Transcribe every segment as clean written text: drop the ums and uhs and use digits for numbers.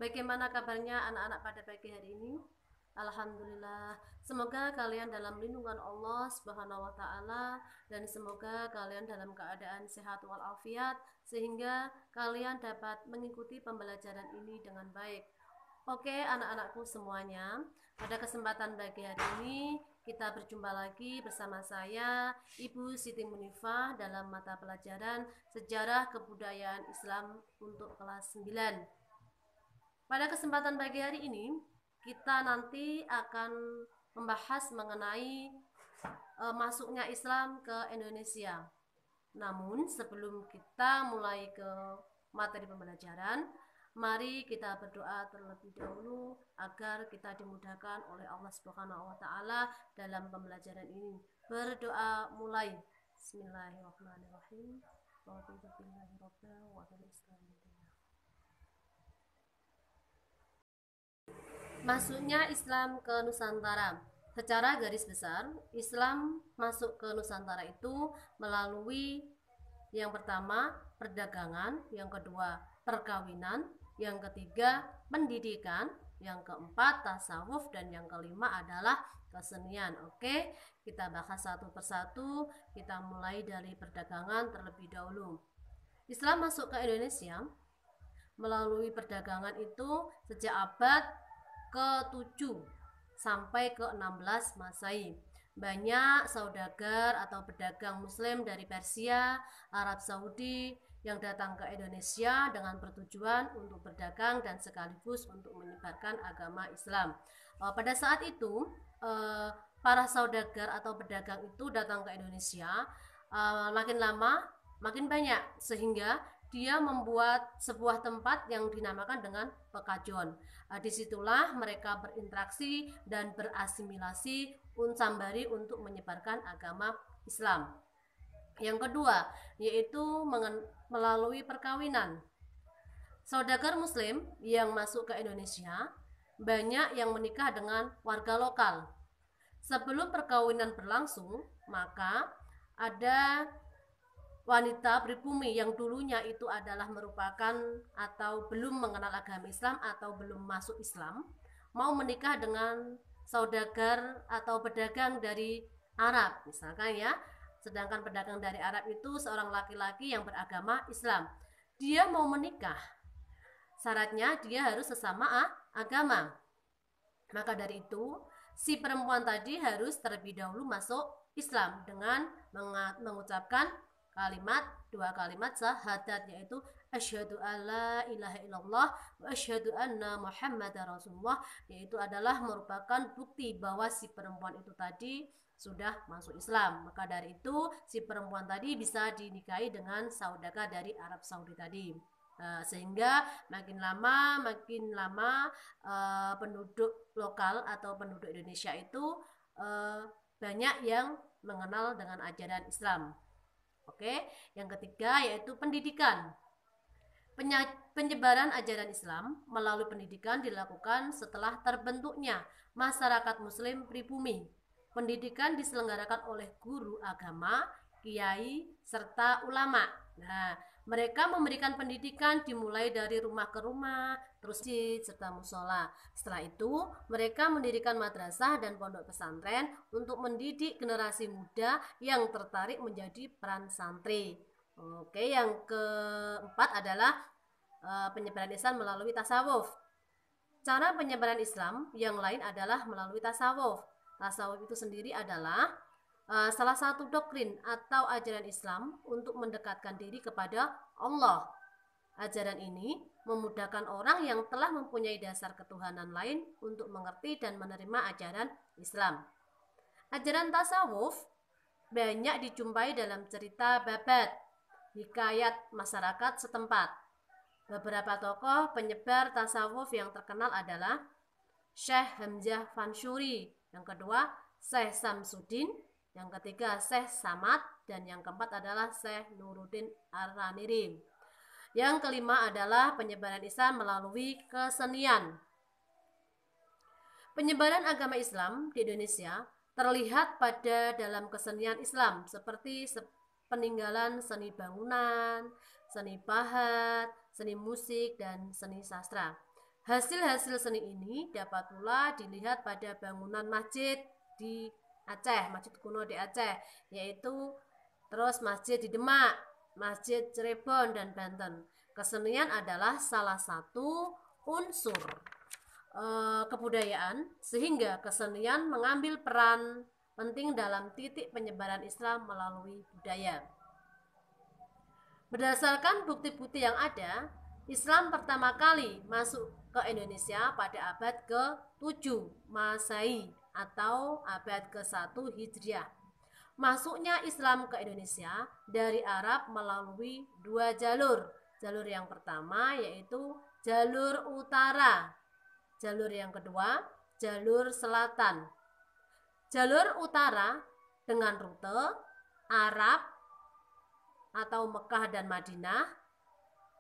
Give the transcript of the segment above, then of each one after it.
Bagaimana kabarnya anak-anak pada pagi hari ini? Alhamdulillah. Semoga kalian dalam lindungan Allah Subhanahu wa taala dan semoga kalian dalam keadaan sehat walafiat sehingga kalian dapat mengikuti pembelajaran ini dengan baik. Oke, anak-anakku semuanya, pada kesempatan pagi hari ini kita berjumpa lagi bersama saya, Ibu Siti Munifah dalam mata pelajaran Sejarah Kebudayaan Islam untuk kelas 9. Pada kesempatan pagi hari ini, kita nanti akan membahas mengenai masuknya Islam ke Indonesia. Namun, sebelum kita mulai ke materi pembelajaran, mari kita berdoa terlebih dahulu agar kita dimudahkan oleh Allah Subhanahu wa taala dalam pembelajaran ini. Berdoa mulai. Bismillahirrahmanirrahim. Masuknya Islam ke Nusantara. Secara garis besar, Islam masuk ke Nusantara itu melalui yang pertama perdagangan, yang kedua perkawinan, yang ketiga pendidikan, yang keempat tasawuf, dan yang kelima adalah kesenian. Oke, kita bahas satu persatu. Kita mulai dari perdagangan terlebih dahulu. Islam masuk ke Indonesia melalui perdagangan itu sejak abad ke-7 sampai ke-16 Masehi. Banyak saudagar atau pedagang muslim dari Persia, Arab Saudi yang datang ke Indonesia dengan bertujuan untuk berdagang dan sekaligus untuk menyebarkan agama Islam. Pada saat itu, para saudagar atau pedagang itu datang ke Indonesia, makin lama makin banyak sehingga dia membuat sebuah tempat yang dinamakan dengan Pekajon. Disitulah mereka berinteraksi dan berasimilasi sambari untuk menyebarkan agama Islam. Yang kedua, yaitu melalui perkawinan. Saudagar muslim yang masuk ke Indonesia banyak yang menikah dengan warga lokal. Sebelum perkawinan berlangsung, maka ada wanita pribumi yang dulunya itu adalah merupakan atau belum mengenal agama Islam atau belum masuk Islam, mau menikah dengan saudagar atau pedagang dari Arab misalkan ya. Sedangkan pedagang dari Arab itu seorang laki-laki yang beragama Islam. Dia mau menikah, syaratnya dia harus sesama agama. Maka dari itu si perempuan tadi harus terlebih dahulu masuk Islam dengan mengucapkan dua kalimat syahadat, yaitu asyhadu alla ilaha illallah wa asyhadu anna muhammadar rasulullah, yaitu adalah merupakan bukti bahwa si perempuan itu tadi sudah masuk Islam. Maka dari itu si perempuan tadi bisa dinikahi dengan saudagar dari Arab Saudi tadi. Sehingga makin lama penduduk lokal atau penduduk Indonesia itu banyak yang mengenal dengan ajaran Islam. Oke, yang ketiga yaitu pendidikan. Penyebaran ajaran Islam melalui pendidikan dilakukan setelah terbentuknya masyarakat muslim pribumi. Pendidikan diselenggarakan oleh guru agama, kiai, serta ulama. Nah, mereka memberikan pendidikan dimulai dari rumah ke rumah, terus serta musola. Setelah itu, mereka mendirikan madrasah dan pondok pesantren untuk mendidik generasi muda yang tertarik menjadi peran santri. Oke, yang keempat adalah penyebaran Islam melalui tasawuf. Cara penyebaran Islam yang lain adalah melalui tasawuf. Tasawuf itu sendiri adalah salah satu doktrin atau ajaran Islam untuk mendekatkan diri kepada Allah. Ajaran ini memudahkan orang yang telah mempunyai dasar ketuhanan lain untuk mengerti dan menerima ajaran Islam. Ajaran tasawuf banyak dijumpai dalam cerita babat, hikayat masyarakat setempat. Beberapa tokoh penyebar tasawuf yang terkenal adalah Syekh Hamzah Fansyuri, yang kedua Syekh Samsudin, yang ketiga Syekh Samad, dan yang keempat adalah Syekh Nuruddin Ar-Raniri. Yang kelima adalah penyebaran Islam melalui kesenian. Penyebaran agama Islam di Indonesia terlihat pada dalam kesenian Islam seperti peninggalan seni bangunan, seni pahat, seni musik, dan seni sastra. Hasil-hasil seni ini dapat pula dilihat pada bangunan masjid di Aceh, masjid kuno di Aceh, yaitu terus masjid di Demak, masjid Cirebon, dan Banten. Kesenian adalah salah satu unsur kebudayaan, sehingga kesenian mengambil peran penting dalam titik penyebaran Islam melalui budaya. Berdasarkan bukti-bukti yang ada, Islam pertama kali masuk ke Indonesia pada abad ke-7 Masehi atau abad ke-1 Hijriah. Masuknya Islam ke Indonesia dari Arab melalui dua jalur. Jalur yang pertama yaitu jalur utara. Jalur yang kedua, jalur selatan. Jalur utara dengan rute Arab atau Mekah dan Madinah,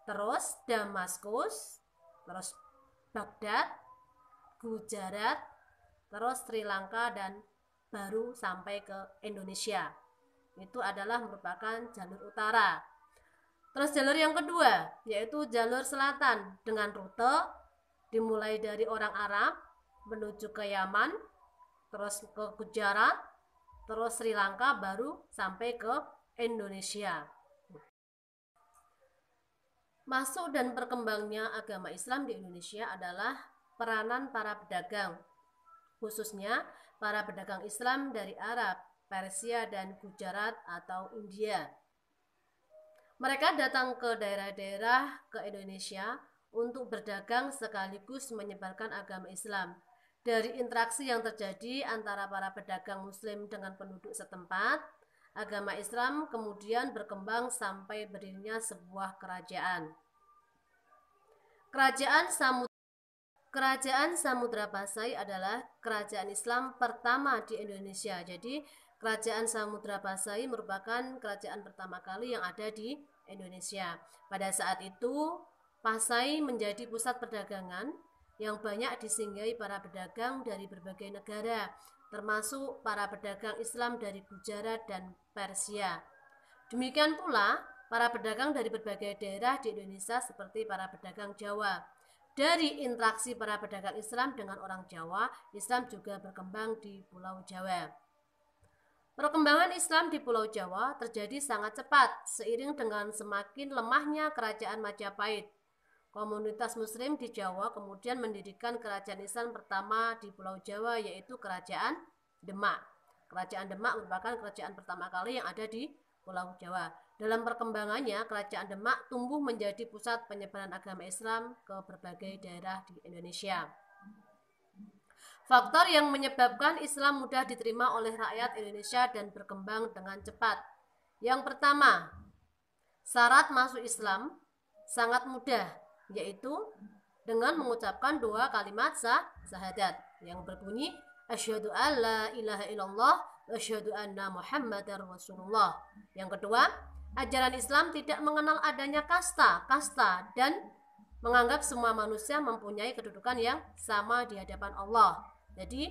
terus Damaskus, terus Baghdad, Gujarat, terus Sri Lanka, dan baru sampai ke Indonesia. Itu adalah merupakan jalur utara. Terus jalur yang kedua yaitu jalur selatan dengan rute dimulai dari orang Arab menuju ke Yaman, terus ke Gujarat, terus Sri Lanka, baru sampai ke Indonesia. Masuk dan berkembangnya agama Islam di Indonesia adalah peranan para pedagang, khususnya para pedagang Islam dari Arab, Persia, dan Gujarat atau India. Mereka datang ke daerah-daerah ke Indonesia untuk berdagang sekaligus menyebarkan agama Islam. Dari interaksi yang terjadi antara para pedagang Muslim dengan penduduk setempat, agama Islam kemudian berkembang sampai berdirinya sebuah kerajaan. Kerajaan Samudra Pasai adalah kerajaan Islam pertama di Indonesia. Jadi kerajaan Samudra Pasai merupakan kerajaan pertama kali yang ada di Indonesia. Pada saat itu Pasai menjadi pusat perdagangan yang banyak disinggahi para pedagang dari berbagai negara, termasuk para pedagang Islam dari Gujarat dan Persia. Demikian pula para pedagang dari berbagai daerah di Indonesia seperti para pedagang Jawa. Dari interaksi para pedagang Islam dengan orang Jawa, Islam juga berkembang di Pulau Jawa. Perkembangan Islam di Pulau Jawa terjadi sangat cepat seiring dengan semakin lemahnya kerajaan Majapahit. Komunitas Muslim di Jawa kemudian mendirikan kerajaan Islam pertama di Pulau Jawa, yaitu Kerajaan Demak. Kerajaan Demak merupakan kerajaan pertama kali yang ada di Pulau Jawa. Dalam perkembangannya, Kerajaan Demak tumbuh menjadi pusat penyebaran agama Islam ke berbagai daerah di Indonesia. Faktor yang menyebabkan Islam mudah diterima oleh rakyat Indonesia dan berkembang dengan cepat. Yang pertama, syarat masuk Islam sangat mudah, yaitu dengan mengucapkan dua kalimat syahadat yang berbunyi asyhadu alla ilaha illallah wa asyhadu anna muhammadar rasulullah. Yang kedua, ajaran Islam tidak mengenal adanya kasta dan menganggap semua manusia mempunyai kedudukan yang sama di hadapan Allah. Jadi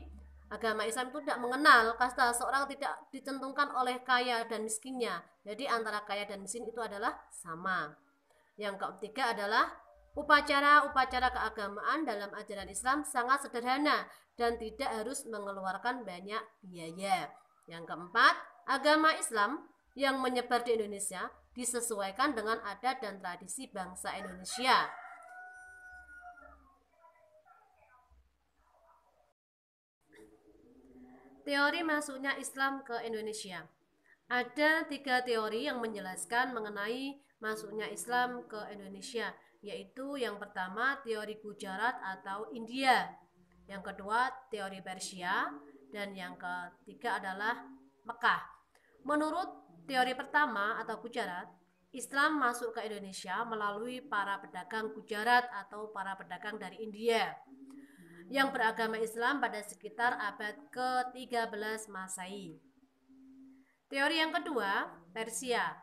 agama Islam itu tidak mengenal kasta, seorang tidak ditentukan oleh kaya dan miskinnya. Jadi antara kaya dan miskin itu adalah sama. Yang ketiga adalah upacara-upacara keagamaan dalam ajaran Islam sangat sederhana dan tidak harus mengeluarkan banyak biaya. Yang keempat, agama Islam yang menyebar di Indonesia disesuaikan dengan adat dan tradisi bangsa Indonesia. Teori masuknya Islam ke Indonesia. Ada 3 teori yang menjelaskan mengenai masuknya Islam ke Indonesia, yaitu yang pertama teori Gujarat atau India, yang kedua teori Persia, dan yang ketiga adalah Mekah. Menurut teori pertama atau Gujarat, Islam masuk ke Indonesia melalui para pedagang Gujarat atau para pedagang dari India yang beragama Islam pada sekitar abad ke-13 Masehi. Teori yang kedua, Persia,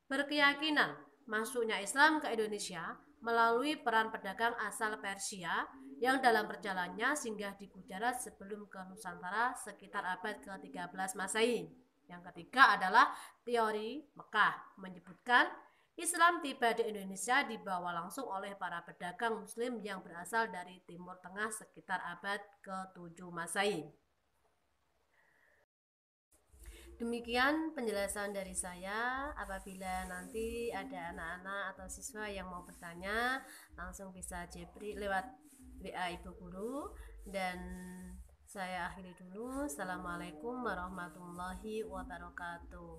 berkeyakinan masuknya Islam ke Indonesia melalui peran pedagang asal Persia yang dalam perjalanannya singgah di Gujarat sebelum ke Nusantara sekitar abad ke-13 Masehi. Yang ketiga adalah teori Mekah, menyebutkan Islam tiba di Indonesia dibawa langsung oleh para pedagang muslim yang berasal dari Timur Tengah sekitar abad ke-7 Masehi. Demikian penjelasan dari saya. Apabila nanti ada anak-anak atau siswa yang mau bertanya, langsung bisa japri lewat WA Ibu Guru. Dan saya akhiri dulu. Assalamualaikum warahmatullahi wabarakatuh.